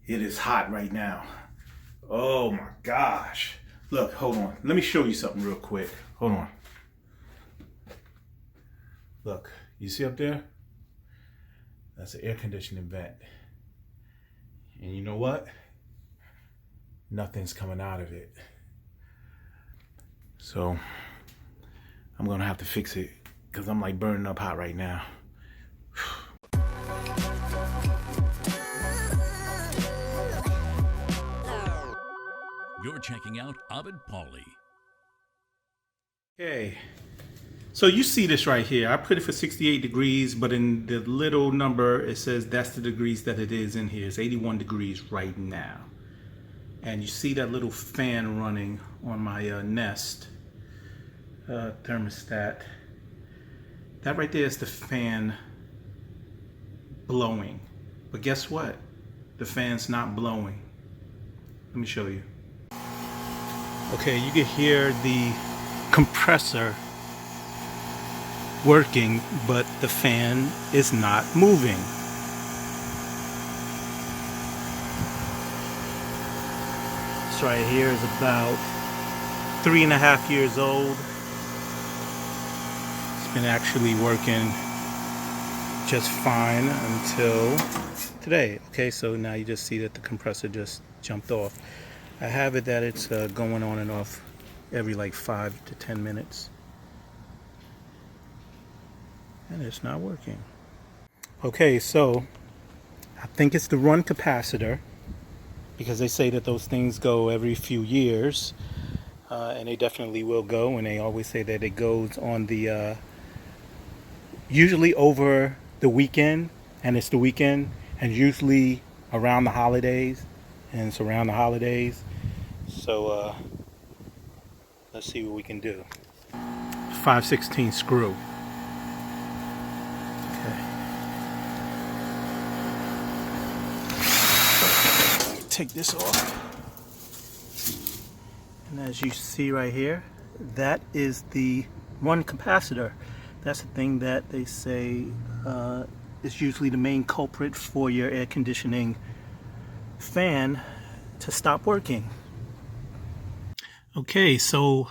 It is hot right now. Oh my gosh. Look, hold on. Let me show you something real quick. Hold on. Look, you see up there? That's an air conditioning vent. And you know what? Nothing's coming out of it. So I'm gonna have to fix it because I'm like burning up hot right now. You're checking out Ovid Pauly. Okay, so you see this right here. I put it for 68 degrees, but in the little number, it says that's the degrees that it is in here. It's 81 degrees right now. And you see that little fan running on my Nest thermostat. That right there is the fan blowing. But guess what? The fan's not blowing. Let me show you. Okay, you can hear the compressor working, but the fan is not moving. This right here is about 3.5 years old. It's been actually working just fine until today. Okay, so now you just see that the compressor just jumped off. I have it that it's going on and off every like 5 to 10 minutes. And it's not working. Okay, so I think it's the run capacitor, because they say that those things go every few years, and they definitely will go, and they always say that it goes on the usually over the weekend, and it's the weekend, and usually around the holidays, and it's around the holidays. So let's see what we can do. 5/16 screw. Okay. Take this off. And as you see right here, that is the run capacitor. That's the thing that they say is usually the main culprit for your air conditioning fan to stop working. Okay, so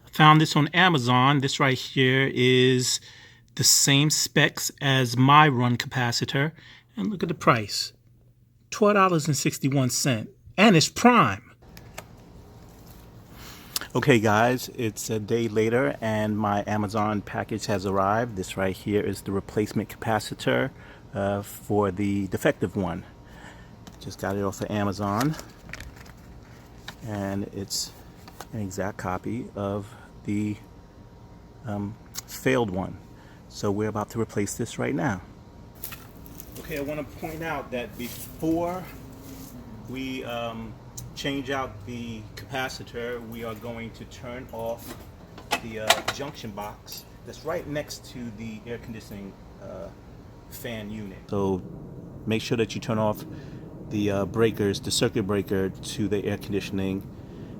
I found this on Amazon. This right here is the same specs as my run capacitor. And look at the price. $12.61. And it's prime. Okay guys, it's a day later and my Amazon package has arrived. This right here is the replacement capacitor for the defective one. Just got it off of Amazon. And it's an exact copy of the failed one. So we're about to replace this right now. Okay, I want to point out that before we change out the capacitor, we are going to turn off the junction box that's right next to the air conditioning fan unit. So make sure that you turn off the breakers, the circuit breaker to the air conditioning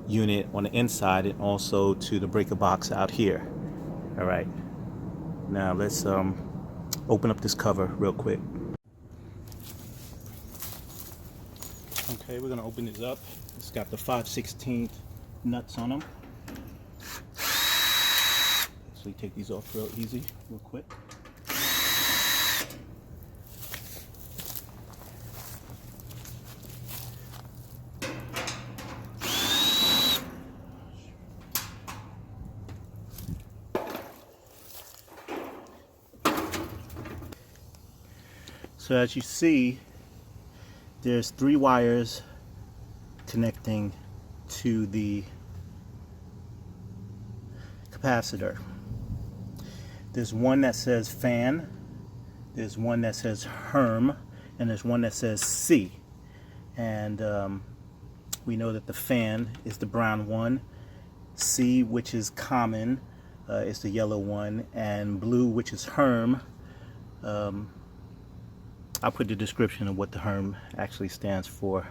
unit on the inside, and also to the breaker box out here. All right, now let's open up this cover real quick. Okay, we're gonna open this up. It's got the 5/16 nuts on them. So you take these off real easy, real quick. So as you see, there's 3 wires connecting to the capacitor. There's one that says fan, there's one that says Herm, and there's one that says C. And we know that the fan is the brown one, C, which is common, is the yellow one, and blue, which is Herm. I'll put the description of what the Herm actually stands for.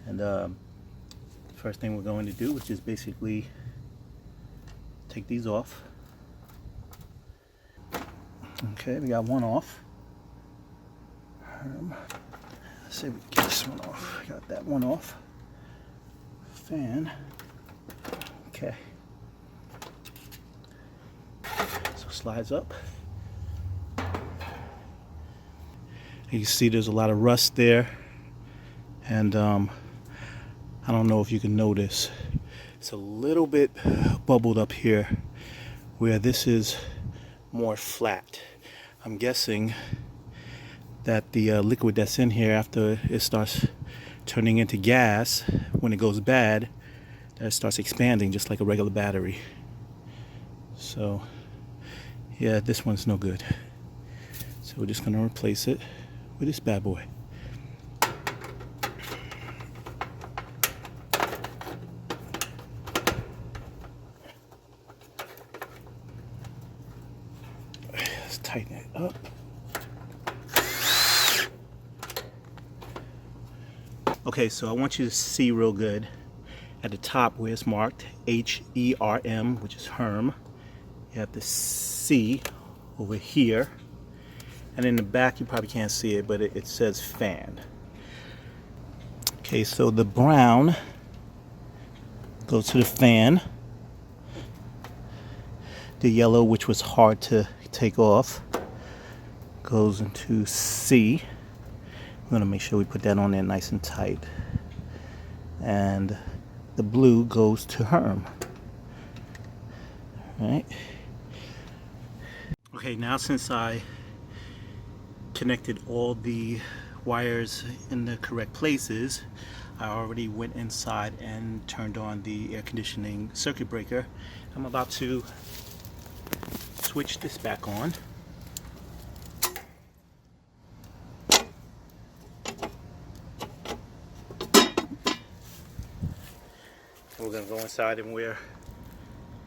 And the first thing we're going to do is just basically take these off. Okay, we got one off. Let's see if we can get this one off. Got that one off. Fan. Okay. So slides up. You can see there's a lot of rust there, and I don't know if you can notice, it's a little bit bubbled up here where this is more flat. I'm guessing that the liquid that's in here, after it starts turning into gas, when it goes bad, that it starts expanding just like a regular battery. So yeah, this one's no good. So we're just gonna replace it with this bad boy. Let's tighten it up. Okay, so I want you to see real good at the top where it's marked H-E-R-M, which is Herm. You have the C over here. And in the back, you probably can't see it, but it says fan. Okay, so the brown goes to the fan. The yellow, which was hard to take off, goes into C. We're gonna make sure we put that on there nice and tight. And the blue goes to Herm. All right. Okay, now since I connected all the wires in the correct places, I already went inside and turned on the air conditioning circuit breaker. I'm about to switch this back on. We're gonna go inside and we're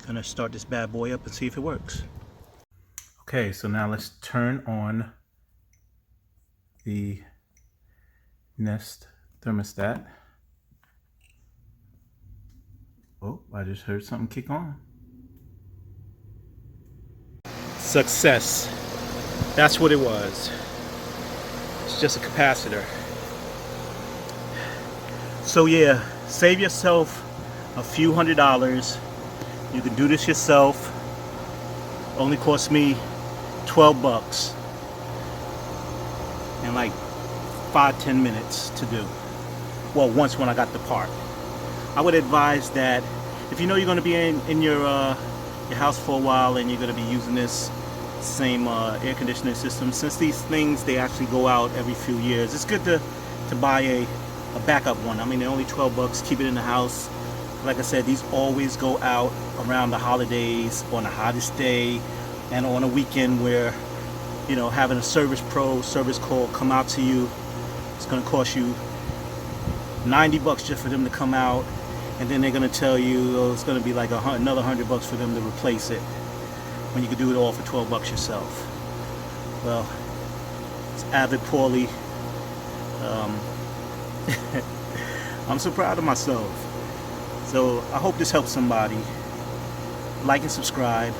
gonna start this bad boy up and see if it works. Okay, so now let's turn on the Nest thermostat. Oh, I just heard something kick on. Success. That's what it was. It's just a capacitor. So yeah, save yourself a few $100s. You can do this yourself. Only cost me 12 bucks. And like 5-10 minutes to do. Well, once when I got the part. I would advise that if you know you're going to be in your house for a while and you're going to be using this same air conditioning system, since these things they actually go out every few years, it's good to buy a backup one. I mean, they're only 12 bucks. Keep it in the house. Like I said, these always go out around the holidays, on the hottest day, and on a weekend where, you know, having a service call come out to you, it's going to cost you 90 bucks just for them to come out, and then they're going to tell you, oh, it's going to be like another 100 bucks for them to replace it, when you can do it all for 12 bucks yourself. Well, it's Avid Paulie. I'm so proud of myself. So I hope this helps somebody. Like and subscribe.